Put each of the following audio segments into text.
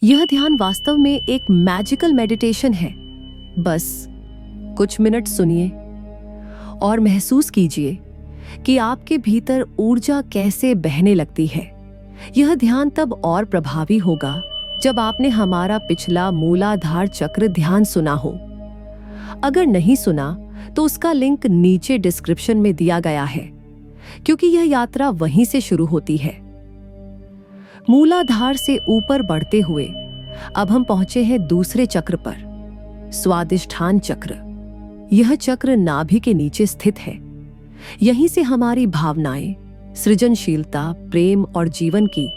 यह ध्यान वास्तव में एक मैजिकल मेडिटेशन है। बस कुछ मिनट सुनिए और महसूस कीजिए कि आपके भीतर ऊर्जा कैसे बहने लगती है। यह ध्यान तब और प्रभावी होगा जब आपने हमारा पिछला मूलाधार चक्र ध्यान सुना हो। अगर नहीं सुना तो उसका लिंक नीचे डिस्क्रिप्शन में दिया गया है, क्योंकि यह यात्रा वहीं से शुरू होती है। मूलाधार से ऊपर बढ़ते हुए अब हम पहुंचे हैं दूसरे चक्र पर, स्वादिष्ठान चक्र। यह चक्र नाभि के नीचे स्थित है। यहीं से हमारी भावनाएं, सृजनशीलता, प्रेम और जीवन की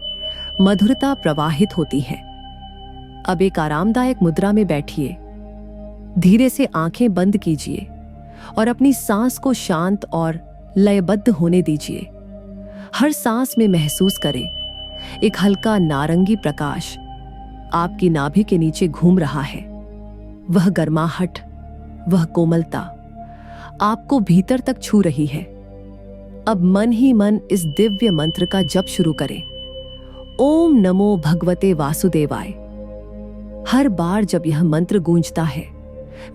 मधुरता प्रवाहित होती है। अब एक आरामदायक मुद्रा में बैठिए, धीरे से आंखें बंद कीजिए और अपनी सांस को शांत और लयबद्ध होने दीजिए। हर सांस में महसूस करें एक हल्का नारंगी प्रकाश आपकी नाभि के नीचे घूम रहा है। वह गर्माहट, वह कोमलता आपको भीतर तक छू रही है। अब मन ही मन इस दिव्य मंत्र का जप शुरू करें। ओम नमो भगवते वासुदेवाय। हर बार जब यह मंत्र गूंजता है,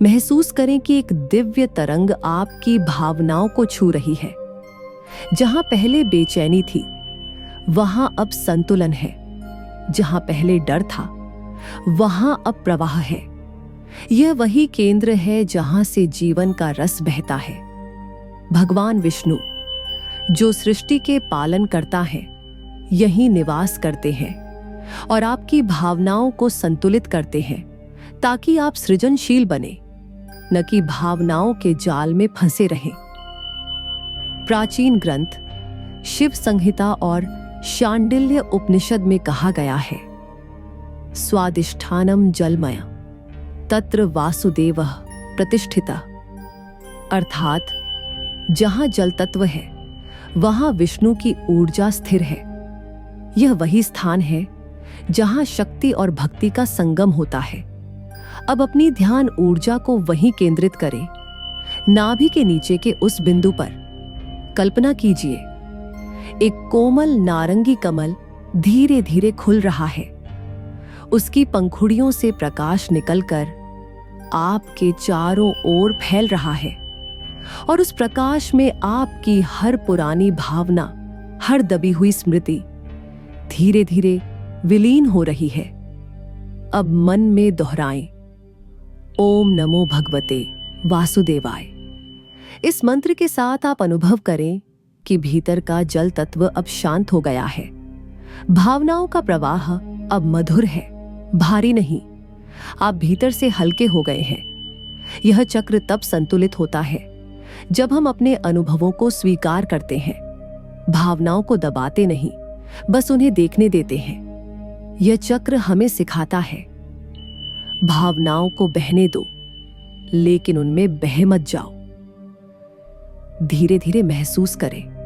महसूस करें कि एक दिव्य तरंग आपकी भावनाओं को छू रही है। जहां पहले बेचैनी थी, वहां अब संतुलन है। जहां पहले डर था, वहां अब प्रवाह है। यह वही केंद्र है जहां से जीवन का रस बहता है। भगवान विष्णु, जो सृष्टि के पालन करता है, यहीं निवास करते हैं और आपकी भावनाओं को संतुलित करते हैं, ताकि आप सृजनशील बने, न कि भावनाओं के जाल में फंसे रहें। प्राचीन ग्रंथ शिव संहिता और शांडिल्य उपनिषद में कहा गया है, स्वादिष्ठानम जलमय तत्र वासुदेवः प्रतिष्ठितः। अर्थात जहां जल तत्व है, वहां विष्णु की ऊर्जा स्थिर है। यह वही स्थान है जहां शक्ति और भक्ति का संगम होता है। अब अपनी ध्यान ऊर्जा को वहीं केंद्रित करें, नाभि के नीचे के उस बिंदु पर। कल्पना कीजिए, एक कोमल नारंगी कमल धीरे धीरे खुल रहा है। उसकी पंखुड़ियों से प्रकाश निकलकर आपके चारों ओर फैल रहा है और उस प्रकाश में आपकी हर पुरानी भावना, हर दबी हुई स्मृति धीरे धीरे विलीन हो रही है। अब मन में दोहराएं, ओम नमो भगवते वासुदेवाय। इस मंत्र के साथ आप अनुभव करें कि भीतर का जल तत्व अब शांत हो गया है। भावनाओं का प्रवाह अब मधुर है, भारी नहीं। आप भीतर से हल्के हो गए हैं। यह चक्र तब संतुलित होता है जब हम अपने अनुभवों को स्वीकार करते हैं, भावनाओं को दबाते नहीं, बस उन्हें देखने देते हैं। यह चक्र हमें सिखाता है, भावनाओं को बहने दो, लेकिन उनमें बह मत जाओ। धीरे धीरे महसूस करें,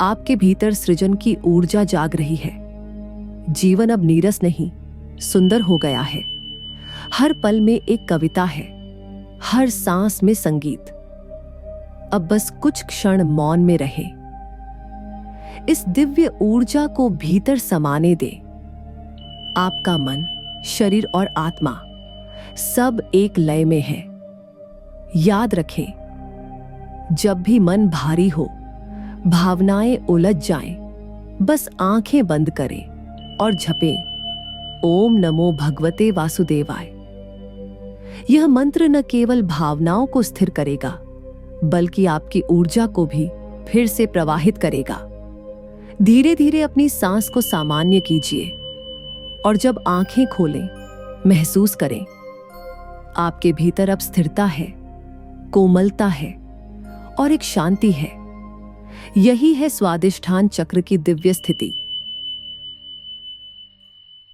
आपके भीतर सृजन की ऊर्जा जाग रही है। जीवन अब नीरस नहीं, सुंदर हो गया है। हर पल में एक कविता है, हर सांस में संगीत। अब बस कुछ क्षण मौन में रहें, इस दिव्य ऊर्जा को भीतर समाने दें। आपका मन, शरीर और आत्मा सब एक लय में है। याद रखें, जब भी मन भारी हो, भावनाएं उलझ जाएं, बस आंखें बंद करें और जपें, ओम नमो भगवते वासुदेवाय। यह मंत्र न केवल भावनाओं को स्थिर करेगा, बल्कि आपकी ऊर्जा को भी फिर से प्रवाहित करेगा। धीरे धीरे अपनी सांस को सामान्य कीजिए और जब आंखें खोलें, महसूस करें आपके भीतर अब स्थिरता है, कोमलता है और एक शांति है। यही है स्वादिष्ठान चक्र की दिव्य स्थिति।